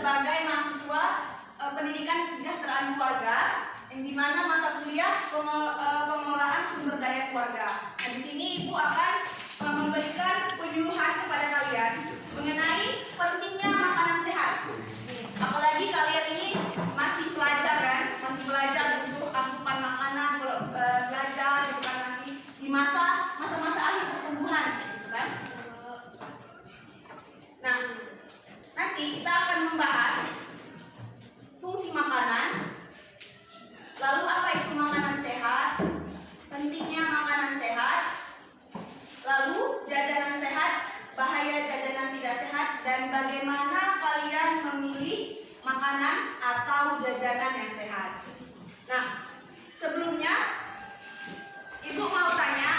sebagai mahasiswa pendidikan kesejahteraan keluarga, yang dimana mata kuliah pengelolaan sumber daya keluarga. Nah, di sini Ibu akan memberikan penyuluhan kepada kalian mengenai pentingnya makanan sehat. Apalagi kalian ini masih pelajar kan, masih belajar untuk asupan makanan, belajar gitu kan, masih di masa-masa akhir pertumbuhan gitu kan. Nah, nanti kita akan membahas fungsi makanan, lalu apa itu makanan sehat, pentingnya makanan sehat, lalu jajanan sehat, bahaya jajanan tidak sehat, dan bagaimana kalian memilih makanan atau jajanan yang sehat. Nah, sebelumnya Ibu mau tanya,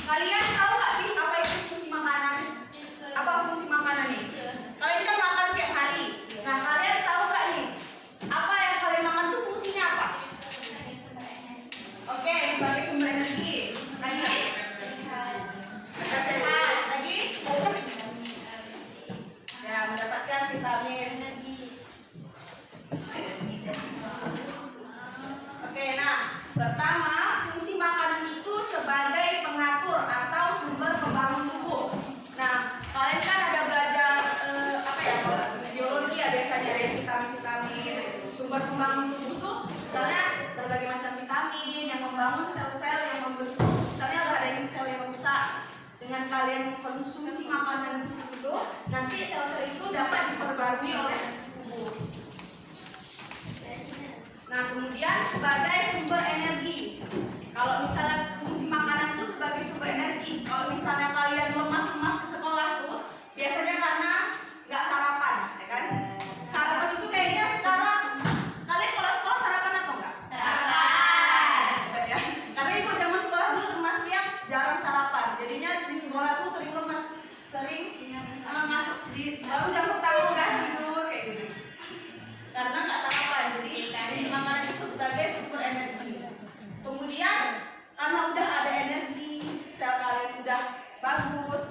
kalian tahu nggak sih apa itu fungsi makanan? Apa fungsi makanan nih? Kalian kan makan tiap hari. Nah, kalian tahu nggak nih apa yang kalian makan tuh fungsinya apa? Oke, sebagai sumber energi. Lagi? Agar sehat. Lagi? Ya, mendapatkan vitamin. Oke, nah, pertama, fungsi makanan itu sebagai pengatur atau sumber pembangun tubuh. Nah, kalian kan ada belajar biologi ya, biasanya ada vitamin-vitamin. Sumber pembangun tubuh tuh misalnya berbagai macam vitamin yang membangun sel-sel yang membentuk. Misalnya ada yang sel yang rusak. Dengan kalian mengkonsumsi makanan itu, nanti sel-sel itu dapat diperbarui oleh tubuh. Nah, kemudian sebagai sumber energi. Kalau misalnya fungsi makanan itu sebagai sumber energi, kalau misalnya kalian lemas-lemas ke sekolah tuh, biasanya karena nggak sarapan, ya kan? Sarapan itu kayaknya sekarang, kalian kalau sekolah sarapan atau enggak? Sarapan. Ya. Karena Ibu zaman sekolah dulu termasuk yang jarang sarapan, jadinya di sekolah tuh sering lemas, sering ngantuk, baru jam pertama kan tidur kayak gitu. Karena nggak sarapan, jadi fungsi makanan itu sebagai sumber energi. Kemudian karena udah ada energi, sel kalian udah bagus,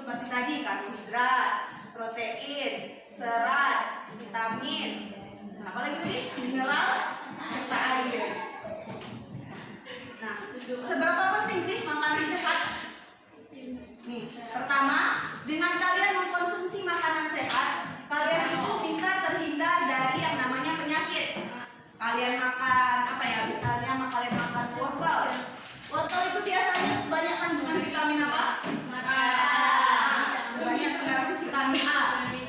seperti tadi karbohidrat, protein, serat, vitamin, nah, apa lagi tadi? Mineral serta air. Nah, seberapa penting sih makanan sehat? Nih, pertama, dengan kalian mengkonsumsi makanan sehat, kalian itu bisa terhindar dari yang namanya penyakit. Kalian makan apa ya? Misalnya kalian makan wortel. Wortel itu biasanya banyak kandungan vitamin apa? Banyak terkandung vitamin A.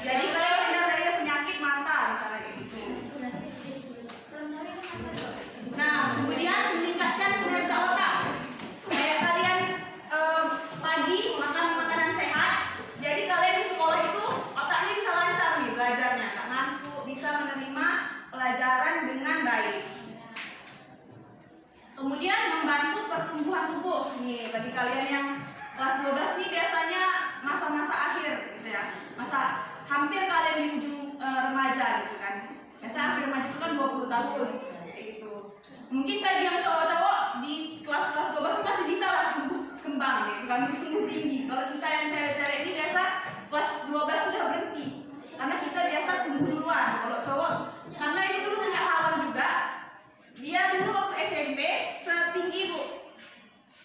Jadi kalian terhindar dari penyakit mata misalnya kayak gitu. Nah, kemudian meningkatkan kinerja otak. Kayak kalian pagi makan makanan sehat, jadi kalian di sekolah itu otaknya bisa lancar nih belajarnya, nggak ngantuk, bisa menerima pelajaran dengan baik. Kemudian membantu pertumbuhan tubuh. Nih, bagi kalian yang kelas 12 nih biasanya masa-masa akhir gitu ya. Masa hampir kalian di ujung remaja gitu kan. Biasa akhir remaja itu kan 20 tahun kayak gitu. Mungkin tadi yang cowok-cowok di kelas-kelas 12 masih bisa lah tumbuh kembang gitu kan, tumbuh tinggi. Kalau kita yang cewek-cewek ini biasa kelas 12 sudah berhenti. Karena kita biasa tumbuh duluan. Kalau cowok, karena ini dulu punya halang juga. Dia dulu waktu SMP setinggi Bu.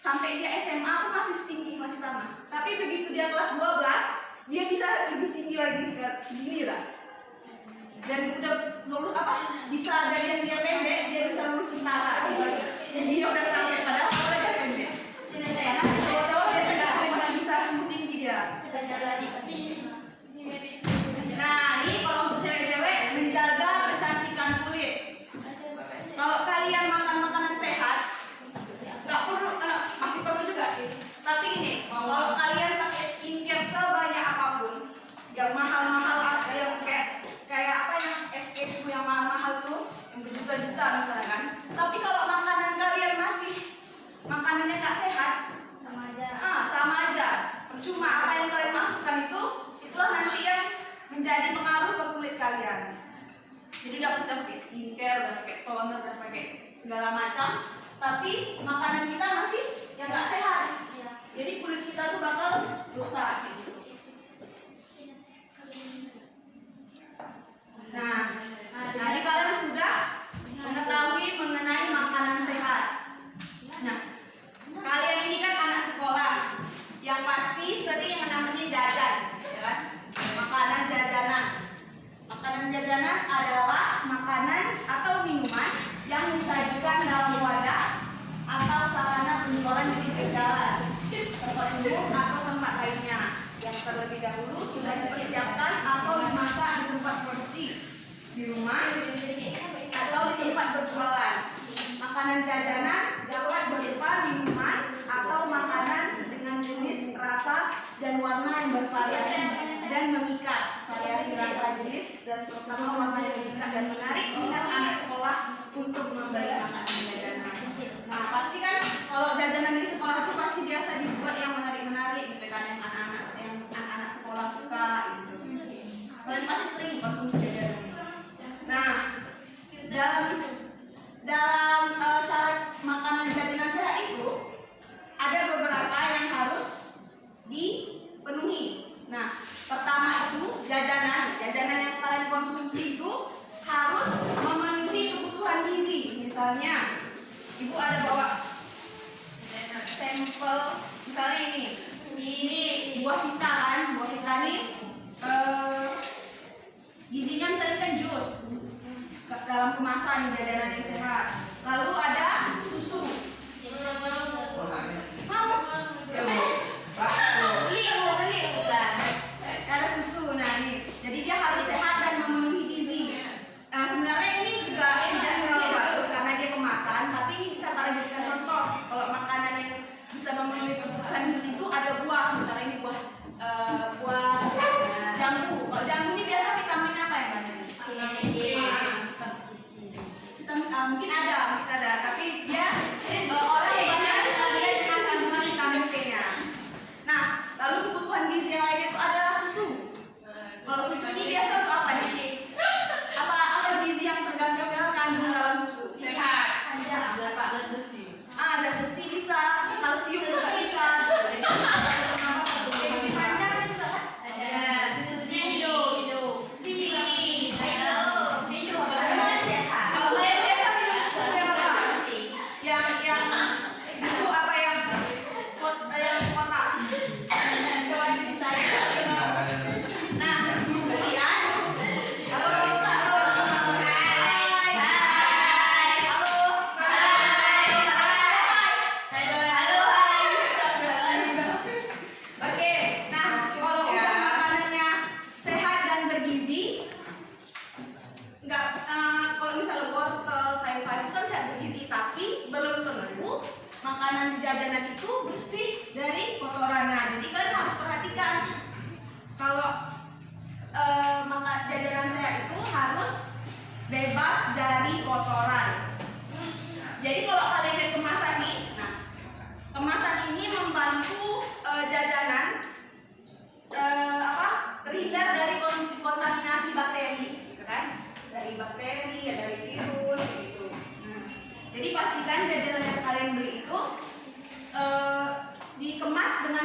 Sampai dia SMA pun masih setinggi, masih sama. Tapi begitu dia kelas 12, dia bisa lebih tinggi lagi segini lah. Dan udah lulus apa? Bisa dari yang dia pendek, dia bisa lulus tentara. Dia udah sampai padahal dia pendek. Karena cowok-cowok biasanya masih bisa tumbuh tinggi dia. Nah, ini kalau untuk cewek-cewek menjaga kecantikan kulit. Kalau kalian makan makanan sehat, nggak perlu, masih perlu juga sih. Tapi ini, kalau kalian pakai skincare sebanyak apapun, yang mahal-mahal, yang kayak apa yang SK yang mahal-mahal tuh, yang berjuta-juta misalnya kan. Tapi kalau makanan kalian masih makanannya nggak sehat, sama aja. Percuma apa yang kalian masukkan itu, itulah nanti yang menjadi pengaruh ke kulit kalian. Jadi udah kita pakai skincare, udah pakai toner, udah pakai segala macam, tapi makanan kita masih yang nggak sehat. Jadi kulit kita tuh bakal rusak gitu. Nah, tadi kalian sudah mengetahui mengenai makanan sehat. Nah, kalian ini kan anak sekolah yang pasti sering yang namanya jajan, ya kan? Makanan jajanan. Makanan jajanan adalah makanan atau minuman yang disajikan dalam wadah atau sarana penjualan di pinggir jalan, tempat umum atau tempat lainnya yang terlebih dahulu sudah dipersiapkan atau dimasak di tempat produksi, di rumah atau di tempat berjualan. Makanan jajanan dapat berupa minuman atau makanan dengan jenis, rasa, dan warna yang bervariasi dan memikat. Variasi rasa, jenis, dan terutama warna yang memikat dan menarik minat anak sekolah untuk membeli makanan jajanan. Nah, pasti kan kalau jajanan di sekolah itu pasti biasa dibuat yang menarik-menarik gitu kan, yang anak-anak sekolah suka gitu. Kalian pasti sering konsumsi jajanan. Nah, dalam syarat makanan jajanan sehat itu ada beberapa yang harus dipenuhi. Nah, pertama itu jajanan yang kalian konsumsi itu harus memenuhi kebutuhan gizi. Misalnya, ibu ada bawa sampel, misalnya ini buah vita kan, buah vita ini gizinya misalnya kan jus dalam kemasan jajanan yang sehat. Lalu ada susu. Beli bukan? Ada susu. Nah ini, jadi dia harus sehat dan memenuhi gizi. Nah sebenarnya ini juga tidak terlalu bagus karena dia kemasan, tapi ini bisa kalian jadikan contoh. Kalau makanan yang bisa memenuhi kebutuhan gizi itu ada buah, misalnya ini buah jambu. Kalau jambu ini biasa vitamin apa yang banyak? Vitamin mungkin ada, tapi dia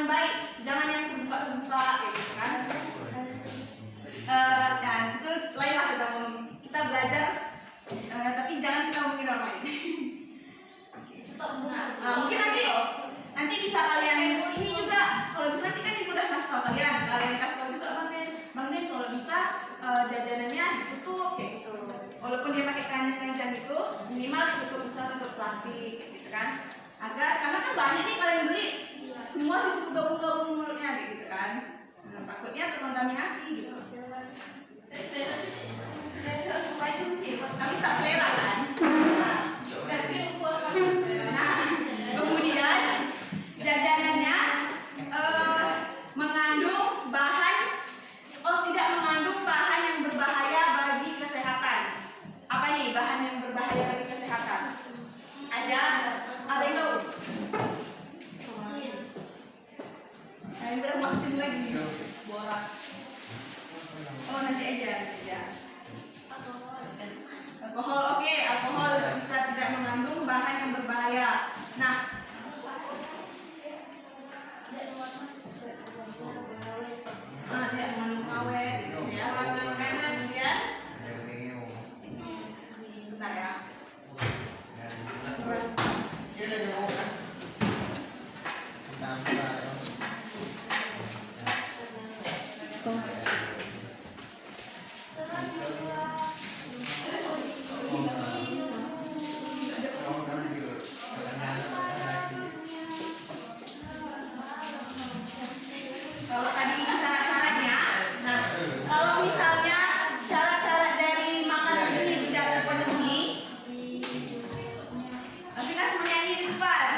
yang baik, jangan yang terbuka-terbuka gitu kan. Dan itu lainlah kita belajar, tapi jangan kita ngomongin orang lain. Mungkin nanti bisa kalian ini juga, kalau bisa nanti kan ibu udah kasih tau kalian kasih tau juga Bang Den kalau bisa jajanannya ditutup kayak gitu. Walaupun dia pakai keranjang gitu, minimal ditutup misalnya untuk plastik gitu kan. Karena kan banyak nih kalian beli semua sih gabung-gabung mulutnya kayak gitu kan. Nah, takutnya terkontaminasi gitu. Tapi tak selera kan. Nah, kemudian jajanannya tidak mengandung bahan yang berbahaya bagi kesehatan. Apa nih bahan yang berbahaya bagi kesehatan? Ada yang tahu? Yang bermasin lagi. Boraks. Oh nanti aja. Alkohol, oke, alkohol bisa tidak mengandung bahan yang berbahaya. Nah, tidak mengandung awet, gitu ya. Kemudian, bentar ya. Kalau tadi ini syarat-syaratnya, nah kalau misalnya syarat-syarat dari makanan ini tidak terpenuhi, tapi kan semuanya ini di depan.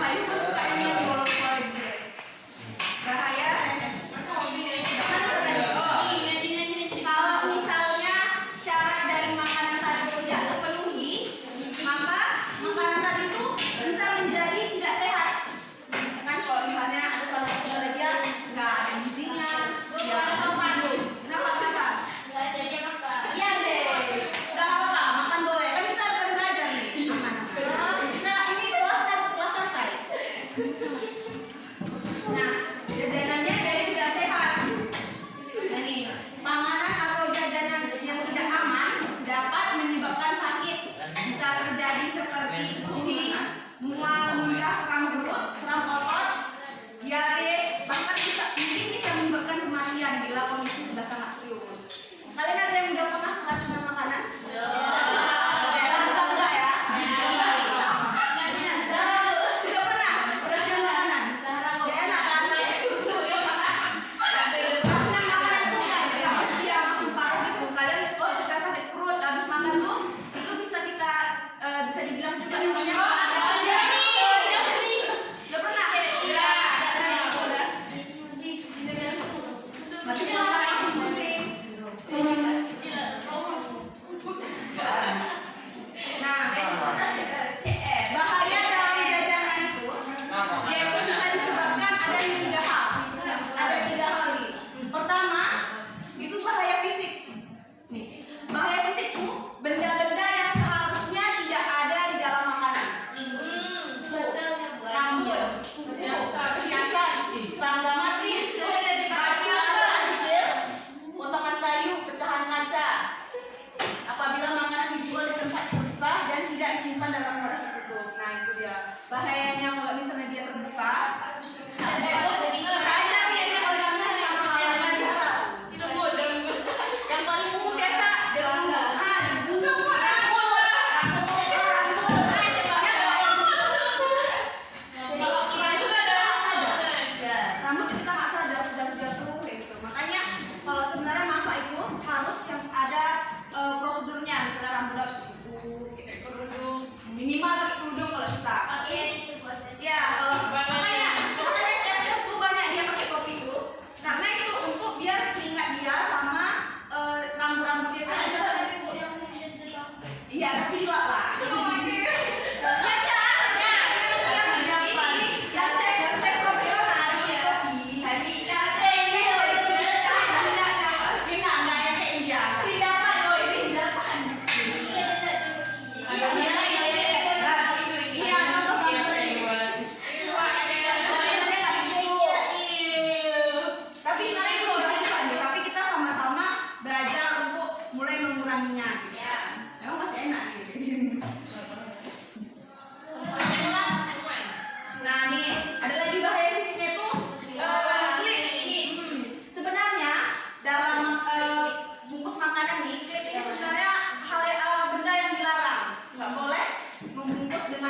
Ini pun suka ini yang bolong-bolong gitu. Bahaya. Kalau misalnya syarat dari makanan tadi tidak terpenuhi, maka makanan tadi itu bisa menjadi tidak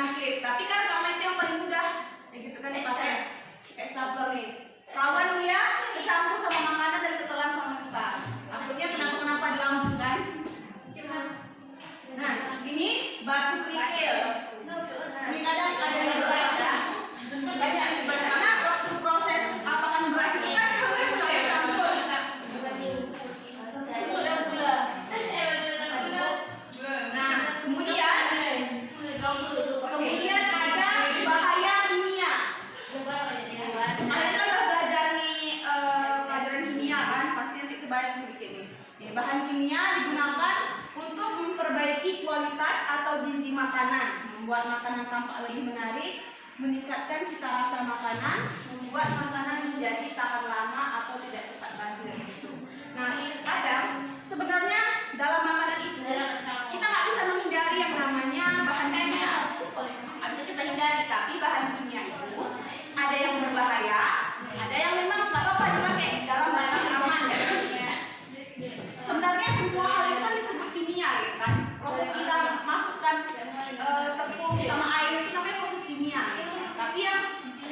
additive. Tapi kan karena itu yang paling mudah, ya gitu kan dipakai kayak stapler nih. Rawan dia kecampur sama makanan dan ketelan sama kita. Akhirnya kenapa di lambung kan? Nah, ini batu kerikil. Ini kadang ada yang beras ya. Banyak yang beras karena waktu proses apakan beras itu kan campur-campur. Nah, kemudian ada bahaya kimia. Kalian kan udah belajar nih pelajaran kimia kan? Pasti nanti kebayang sedikit nih. Bahan kimia digunakan untuk memperbaiki kualitas atau gizi makanan, membuat makanan tampak lebih menarik, meningkatkan cita rasa makanan, membuat makanan menjadi tahan lama atau tidak cepat basi. Nah, kadang sebenarnya dalam makanan itu kita nggak bisa menghindari yang namanya bahan kimia. Nggak bisa kita hindari, tapi bahan kimia itu ada yang berbahaya, ada yang memang nggak apa-apa dipakai dalam batas aman. Sebenarnya semua hal itu kan disebut kimia, ya kan? Proses kita masukkan tepung sama air itu namanya proses kimia. Tapi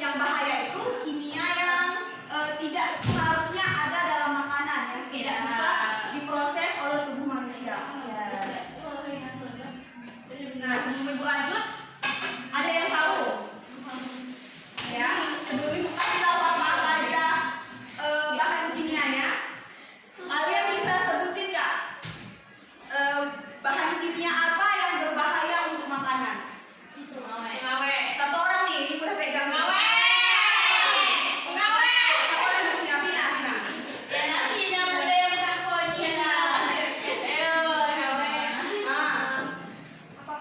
yang bahaya itu kimia yang tidak seharusnya ada dalam makanan, yang tidak bisa diproses oleh tubuh manusia. Nah, sebelum ibu lanjut, ada yang tahu? Ya, sebelum ibu kasih tahu apa aja bahan kimianya, kalian bisa sebutin nggak bahan kimia apa yang berbahaya untuk makanan? Satu orang nih, ini udah pegang. Satu orang punya Vina.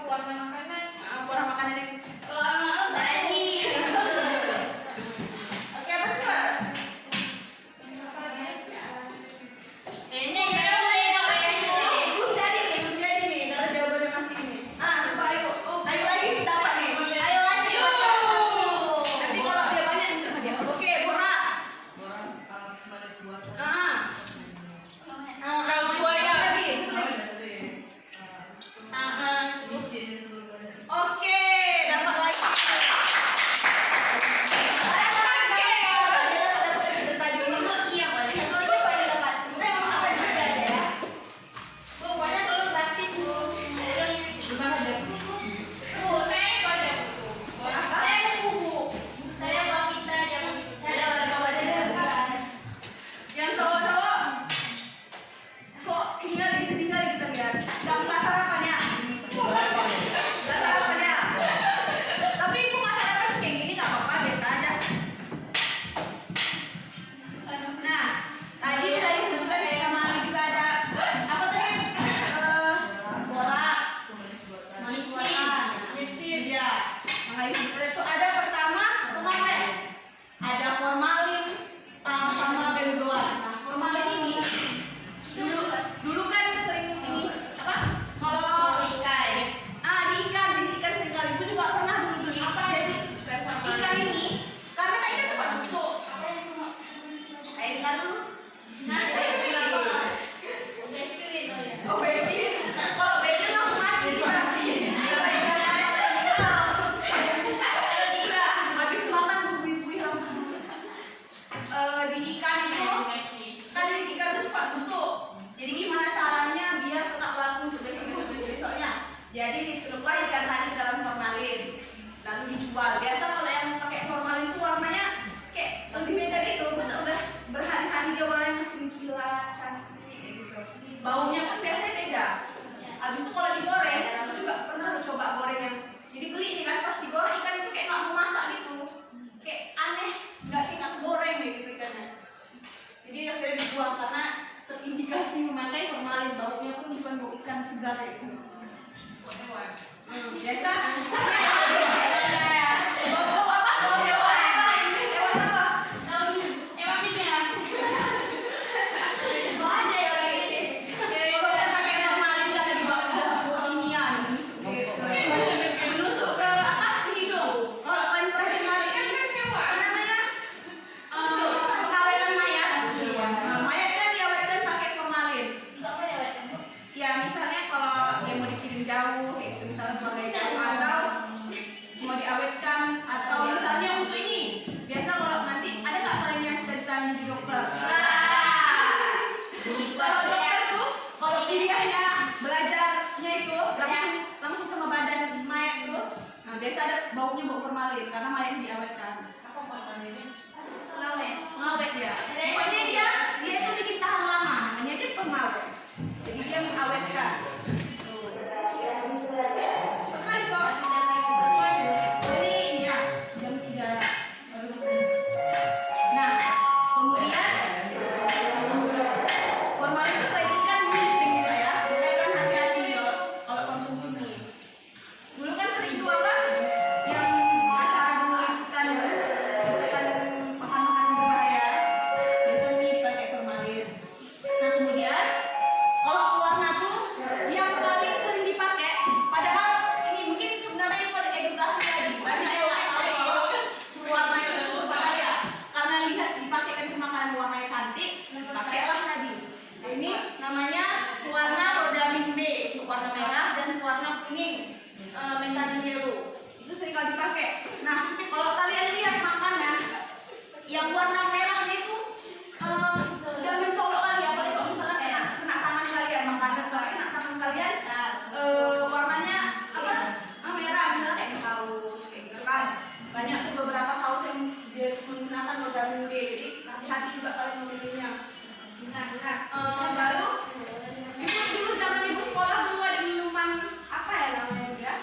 Warna makanan yang oke, apa coba? Belum jadi nih, kalau jawabannya masih ini. Coba ayo lagi dapat nih. Nanti kalau dia banyak minta hadiah. Oke, borax. Lagi, oke, dapat lagi. Yang cowok-cowok kok tinggal kita lihat. Nggak sarapan ya? Nggak sarapan ya? Tapi ibu nggak sarapan kayak gini nggak apa-apa, biasa aja. Nah, tadi udah disebutkan sama Ali juga ada apa tadi? Boraks, manis buatan. Iya, makanya itu ada pertama pengawet, ada formalin sama benzoat. Nah, formalin ini dulu kan sering ini apa? Kalau di ikan seringkali ibu juga pernah dulu beli. Jadi ikan ini karena kan ikan cepat busuk. Kayak dengar dulu. Oh, baby. Kalau baby langsung mati kita. baunya bau formalin karena mayat diawetkan. Apa formalin? Pengawet ya. Pokoknya dia itu bikin tahan lama, namanya aja pengawet. Jadi dia mengawetkan. Tuh. Sekali kok. Jadi ini ya, jam 3. Nah, kemudian formalin itu saya ikan mie sering juga ya. Kita kan hati-hati kalau konsumsi mie. Dulu kan sering tuh apa? Yang acara dulu liputan makan-makan berbahaya. Biasa mie dipakai formalin. Nah kemudian kalau pewarna tuh yang paling sering dipakai, padahal ini mungkin sebenarnya itu ada edukasi tadi. Banyak yang nggak tahu kalau pewarna itu berbahaya karena lihat dipakai kan ke makanan warnanya cantik, pakailah tadi. Nah, ini namanya pewarna rhodamine B untuk warna merah dan warna kuning methyl yellow. Itu sering kali dipakai. Nah kalau kalian lihat makanan yang warna merahnya itu udah mencolok kali, apalagi kalau misalnya kena tangan kalian, makanan tapi kena tangan kalian warnanya apa merah, misalnya kayak di saus kayak gitu kan. Banyak tuh beberapa saus yang dia menggunakan rhodamine B, jadi hati-hati juga kalian memilihnya. Baru ibu dulu zaman ibu sekolah dulu ada minuman apa ya namanya dia?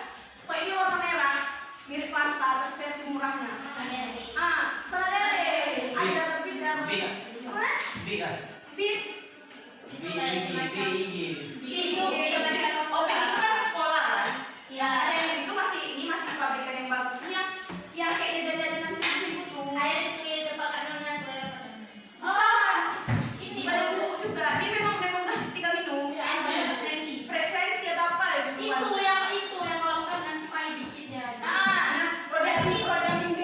Kok ini warna merah, mirip Fanta tapi versi murahnya. Pernah lihat deh? Ada tapi apa? Bir. Oh, bir itu kan cola kan? Ada yang itu masih pabrikan yang bagusnya, yang kayaknya jajanan seribu tuh. Pada buku juga. Dia memang udah tiga minum. Frekuensi atau apa itu? Itu yang melakukan antipai dikit ya. Rhodamine B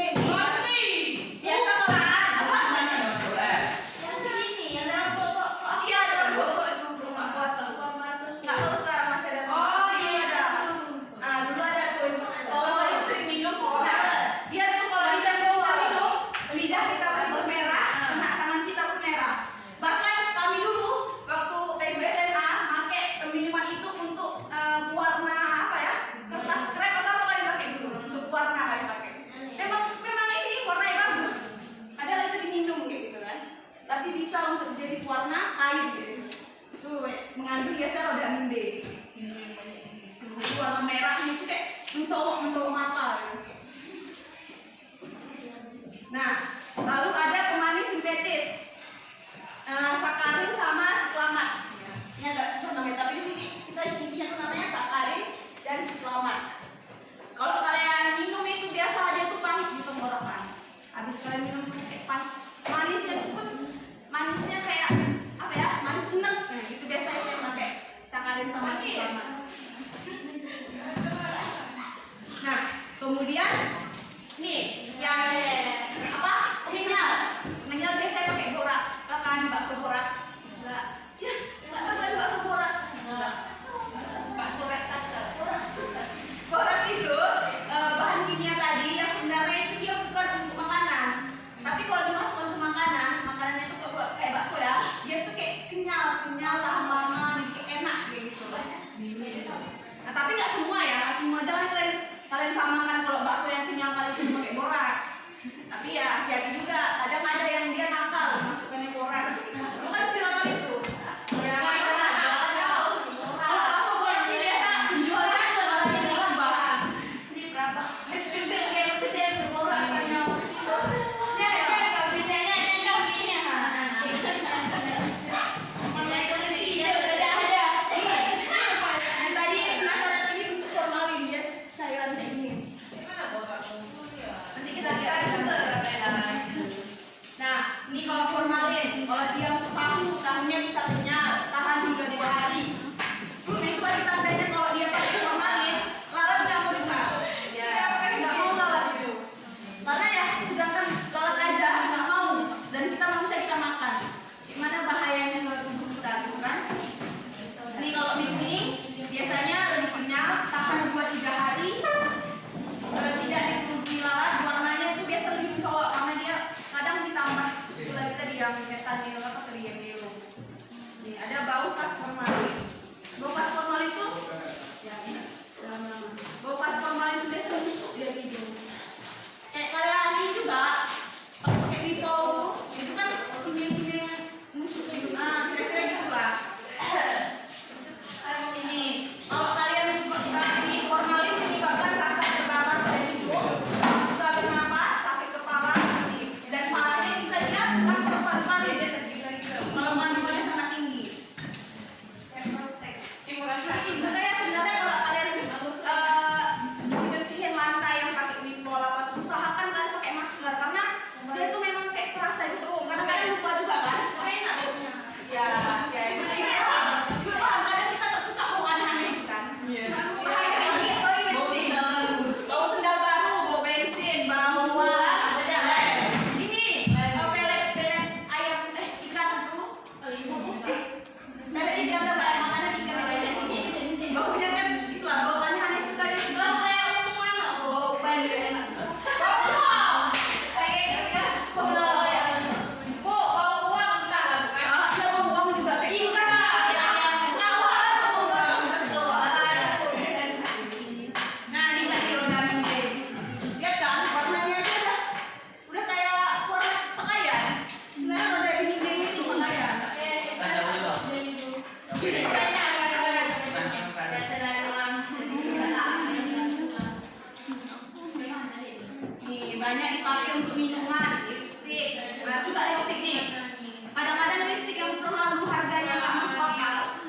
banyak dipakai untuk minuman, lipstik. Nah, juga lipstik nih. Kadang-kadang lipstik yang terlalu harganya nggak masuk akal.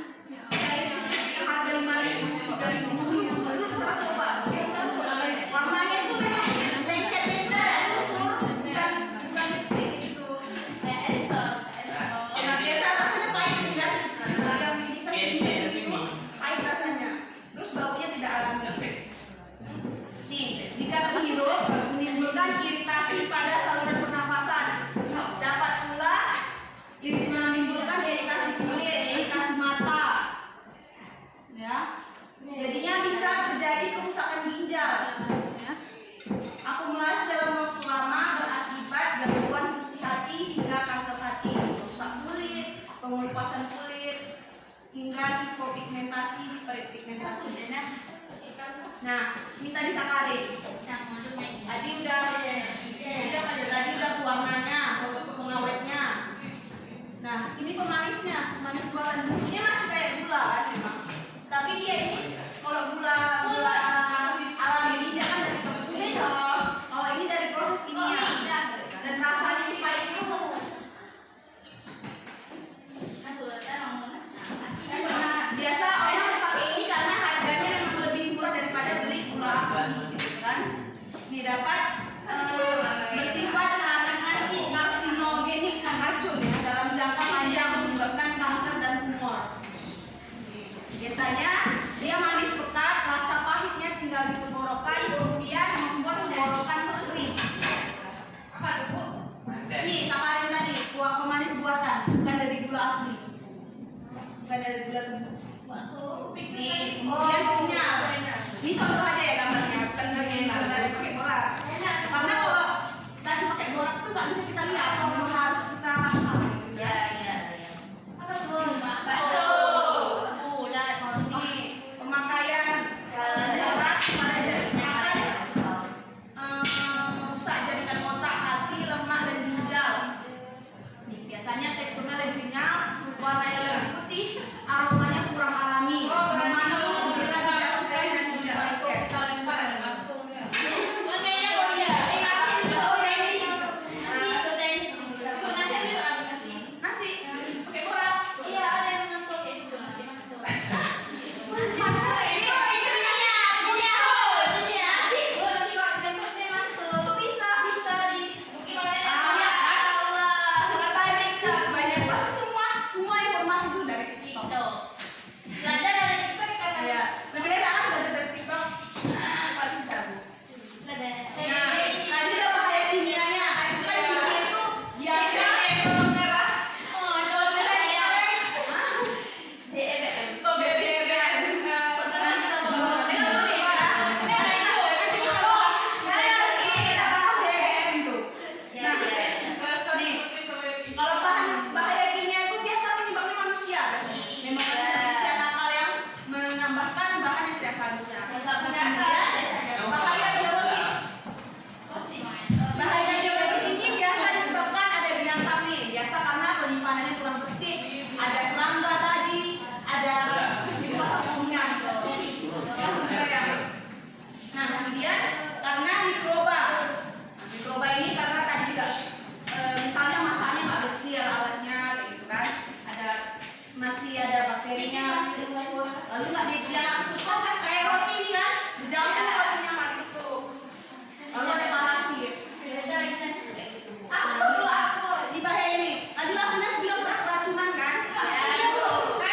Kayak lipstik yang harga 5.000, 3.000, pernah coba? Warnanya itu memang lengket beda, ukur, bukan lipstik itu. Nah, biasa rasanya pahit kan? Yang bisa segitu pahit rasanya. Terus baunya tidak alami. Nih, jika terhirup menimbulkan iritasi pada saluran pernafasan. Dapat pula menimbulkan iritasi kulit, iritasi mata. Ya. Jadinya bisa terjadi kerusakan ginjal. Akumulasi dalam waktu lama berakibat gangguan fungsi hati hingga kanker hati, rusak kulit, pengelupasan kulit, hingga hipopigmentasi, hiperpigmentasi. Nah, ini tadi sakarin. Tadi udah warnanya, pengawetnya. Nah, ini pemanisnya, pemanis buatan. Dulunya masih kayak gula kan memang. Tapi dia ini kalau gula alami ini dia kan dari tepung. Kalau ini dari proses kimia dan rasanya ini pahit terus. Biasa orang pakai ini karena harganya memang lebih murah daripada beli gula asli, gitu kan? Ini dapat bersifat karsinogenik, racun ya, dalam jangka panjang menyebabkan kanker dan tumor. Biasanya dia manis pekat, rasa pahitnya tinggal di tenggorokan, kemudian membuat tenggorokan kering. Nih, sakarin tadi, pemanis buatan, bukan dari gula asli, bukan dari gula tubuh. Nih, kemudian punyal. Ini contoh aja ya gambarnya, bukan dari pakai borax. Karena kalau tadi pakai borax itu nggak bisa kita lihat, memang harus kita rasa. Pemakaian borax pada jaringan merusak jaringan otak, hati, lemak, dan ginjal. Nih, biasanya teksturnya lebih kenyal, warnanya lebih putih, aromanya kurang alami, mengandung bila dijatuhkan dan tidak lengket. Nasi pakai borax. Banyak pasti semua informasi itu dari TikTok. Ya, lebih enak kan belajar dari TikTok. Apa bisa, Bu? Nah, ini udah bahaya kimianya. Kan kimia itu biasa. Kalau bahaya kimia itu biasa menyebabkan manusia. Memang ada manusia nakal yang menambahkan bahan yang tidak seharusnya. Bahaya biologis. Bahaya biologis ini biasa disebabkan ada binatang nih. Biasa karena penyimpanannya kurang bersih. Ada serangga tadi, ada dibuat umumnya. Nah, kemudian karena mikroba. Mikroba ini karena tadi juga misalnya masaknya nggak bersih alatnya, gitu kan? Masih ada bakterinya, virus, lalu nggak ditutup kayak roti ini kan? Berjamur rotinya nggak ditutup. Lalu ada parasit. Ini bahaya nih. Tadi lah Vina bilang keracunan kan? Vina pernah.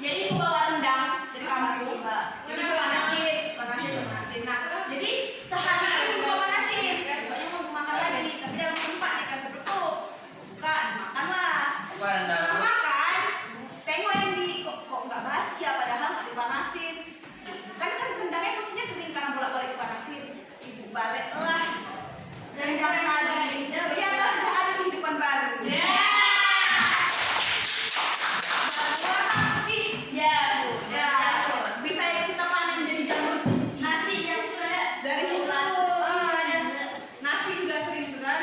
Jadi bawa bilang tadi, ternyata sudah ada kehidupan baru. Warna putih. Ya, bisa kita panen jadi jamur nasi yang dari situ. Nasi juga sering kan?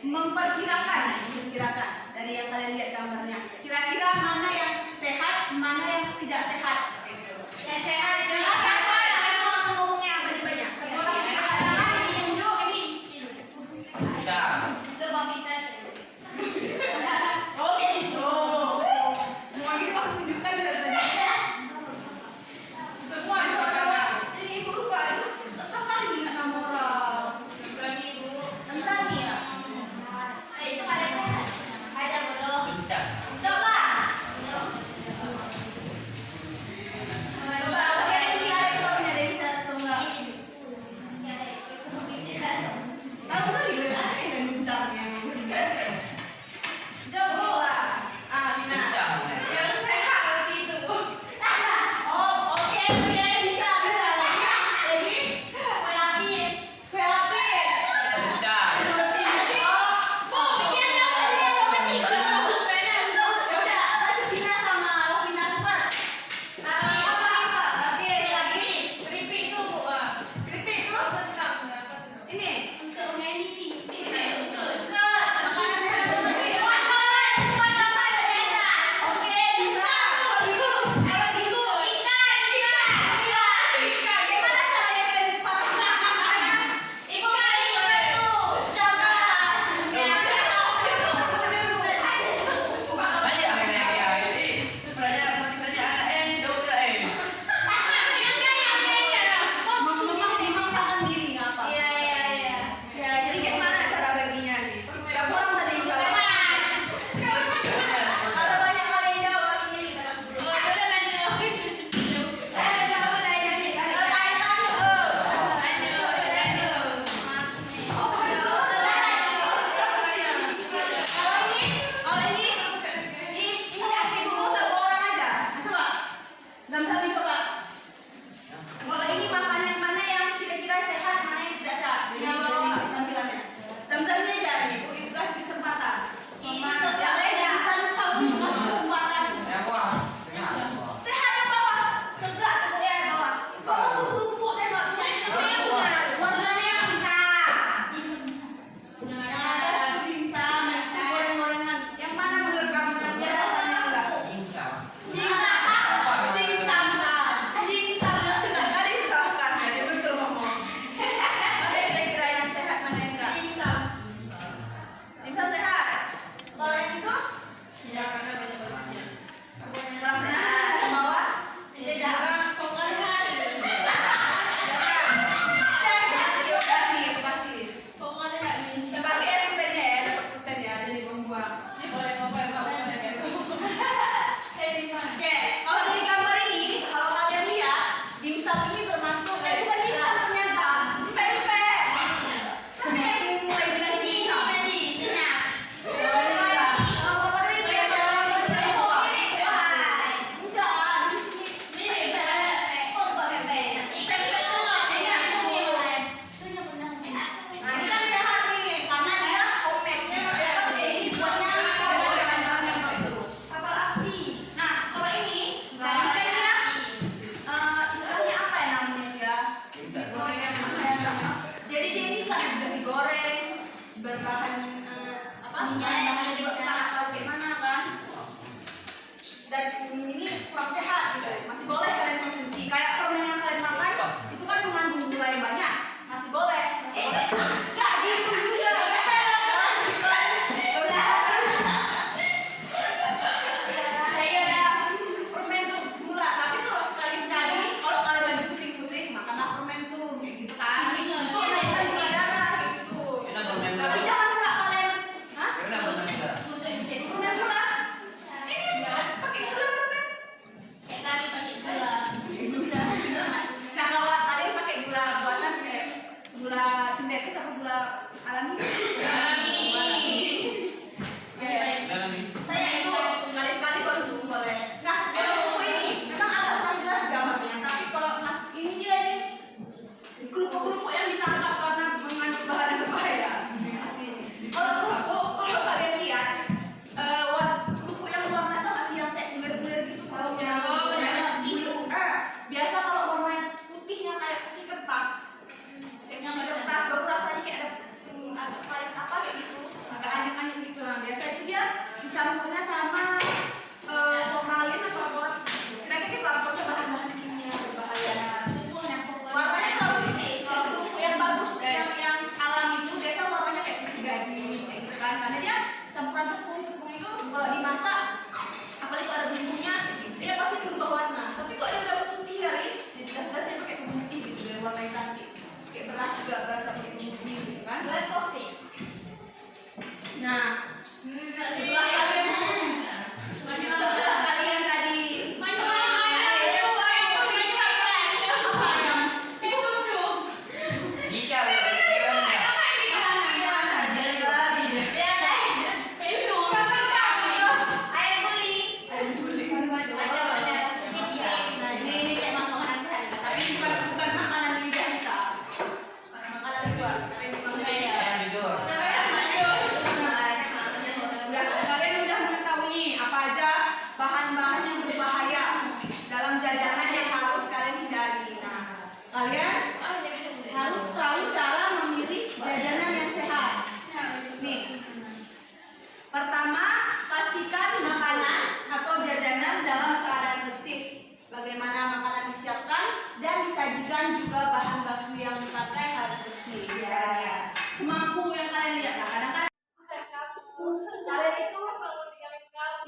Memperkirakan dari yang kalian lihat gambarnya, kira-kira mana yang sehat, mana yang tidak sehat. Yang sehat itu aku ngomongnya yang banyak-banyak. Sekolah kita katakan ditunjuk ini. Coba kita. Oke itu. Mau gitu aku tunjukkan dari tadi. Semua coba. Ini ibu lupa itu. Siapa lagi nggak nama orang? Entah nih ya. Itu ada belum?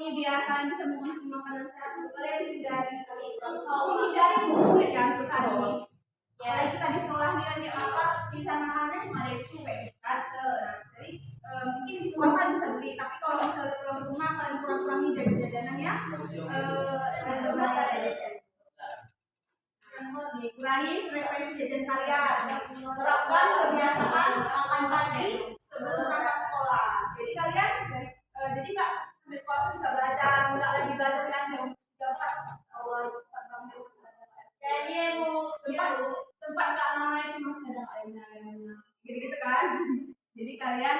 Ini biar kalian bisa mengonsumsi makanan sehat. Kalian hindari untuk sulit ya untuk hari ini. Ya kita di sekolah nih kan apa makanannya cuma ada itu kayak kan. Jadi mungkin di sekolah kan bisa beli, tapi kalau misalnya pulang rumah kalian kurang-kurangi jajan-jajanan ya. Kurangi frekuensi jajan kalian. Terapkan kebiasaan makan pagi sebelum berangkat sekolah. Jadi kalian jadi nggak di sekolah bisa belajar, nggak lagi belajar kan jam 4 awal 4 bangun. Jadi tempat Kak Nana itu masih ada airnya, gitu-gitu kan. Jadi kalian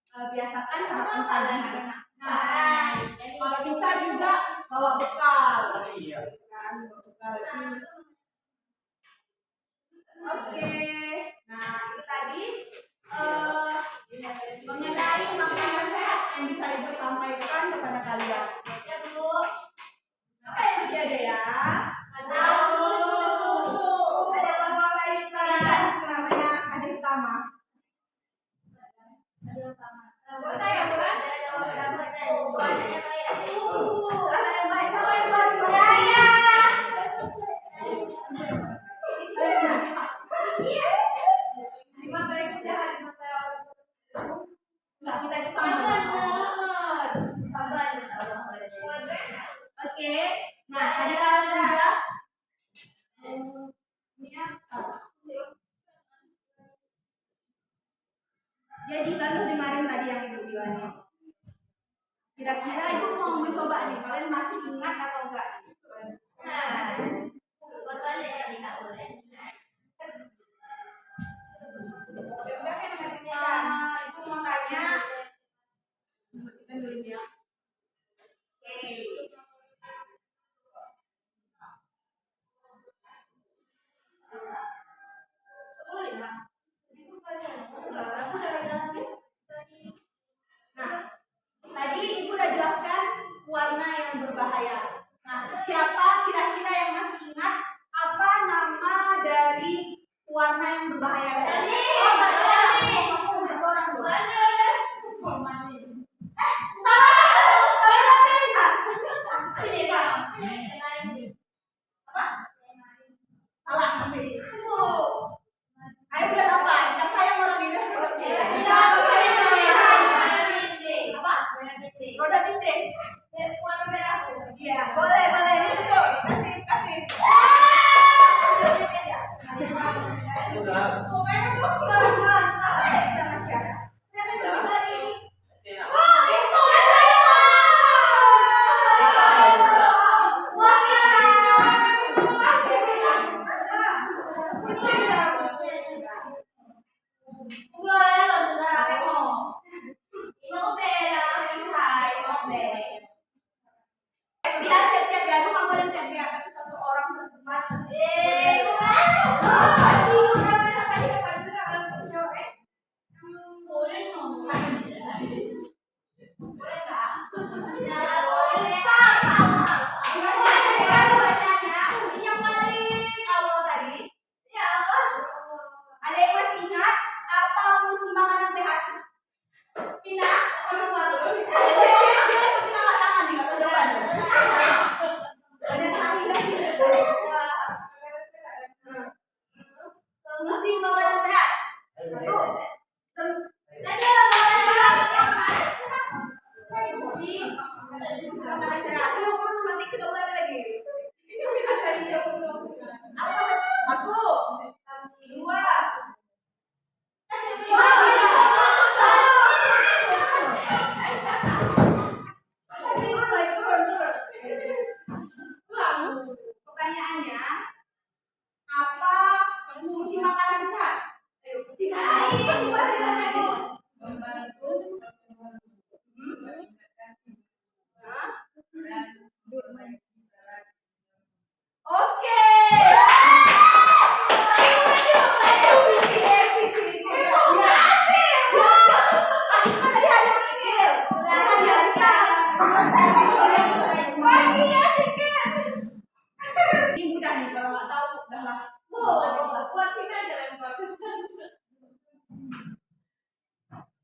biasakan sarapan pagi. Nah, kalau bisa juga bawa bekal. Kan, bawa bekal. Oke, nah itu tadi mengenai makanan sehat yang bisa Ibu sampaikan kepada kalian. Ya Bu. Apa yang masih ada ya? Ada apa lagi kalian? Namanya ada utama. Ada utama. Buat saya bukan? Ada yang baik. Siapa yang baik? Saya. Oke, nah ada lagi juga. Jadi kalau dengerin tadi yang Ibu bilangnya. Kira-kira Ibu mau mencoba nih, kalian masih ingat atau enggak? Itu makanya kita dulu ya. Oke. Nah, tadi Ibu udah jelaskan warna yang berbahaya. Nah, siapa kira-kira yang masih ingat apa nama dari warna yang berbahaya? Satu orang tuh. Salah masih. Ayo udah apa? Kita sayang orang ini. Apa? Roda bintik. Warna merah. Iya, boleh. Ini tuh. Kasih.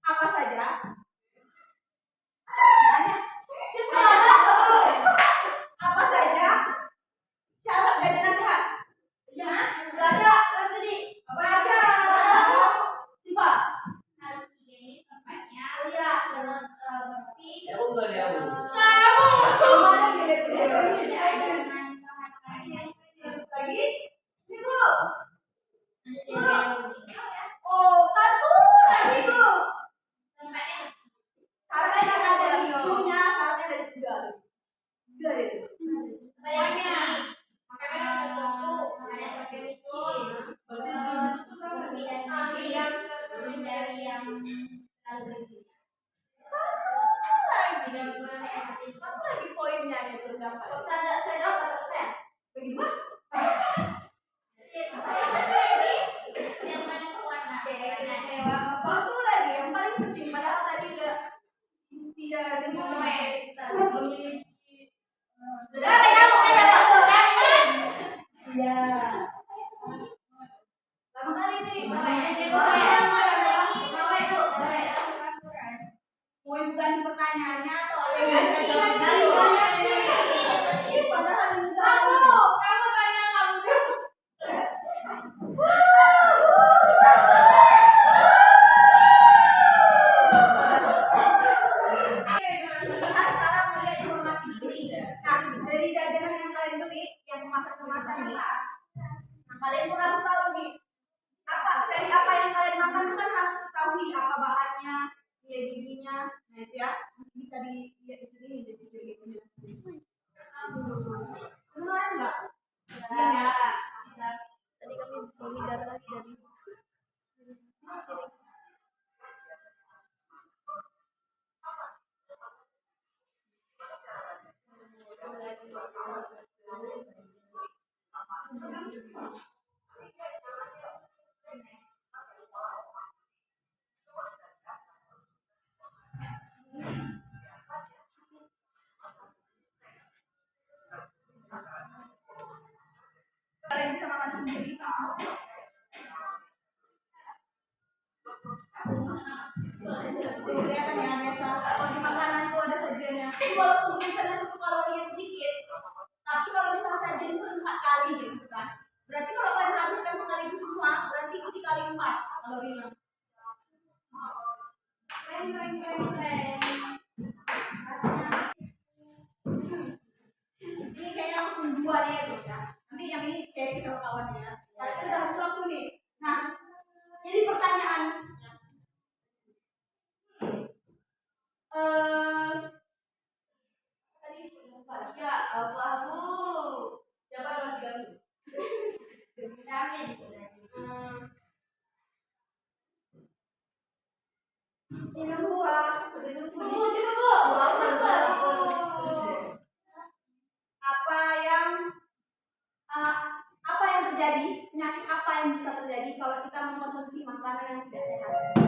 Apa saja? Satu lagi poinnya itu dapat. Bagaimana? Satu lagi yang paling penting, padahal tadi udah tidak ada kita. Iya. Lama kali nih. Mau bukan pertanyaannya atau ada yang padahal kamu tanya kamu. Dari jajanan yang kalian beli, yang kemasan nih, nah kalian pun harus tahu nih dari apa yang kalian makan kan harus ketahui apa bahannya, nilai gizinya, nah itu ya bisa dilihat di sini jadi benar enggak? Iya ya. Tadi kami menghindar lagi dari kalian bisa makan sendiri. Kelihatan ya biasa kalau di makanan tuh ada sajiannya. Walaupun misalnya satu kalorinya sedikit, tapi kalau misalnya sajian itu 4 kali gitu kan. Berarti kalau kalian habiskan sekaligus semua, berarti dikali 4 kalorinya. Ini kayaknya langsung 2 nih ya. Nanti yang ini sharing sama kawannya. Karena kita udah habis waktu nih. Nah, jadi pertanyaan tadi ya abu-abu. Siapa masih ganti? Vitamin. Minum buah. Apa yang terjadi? Penyakit apa yang bisa terjadi kalau kita mengkonsumsi makanan yang tidak sehat?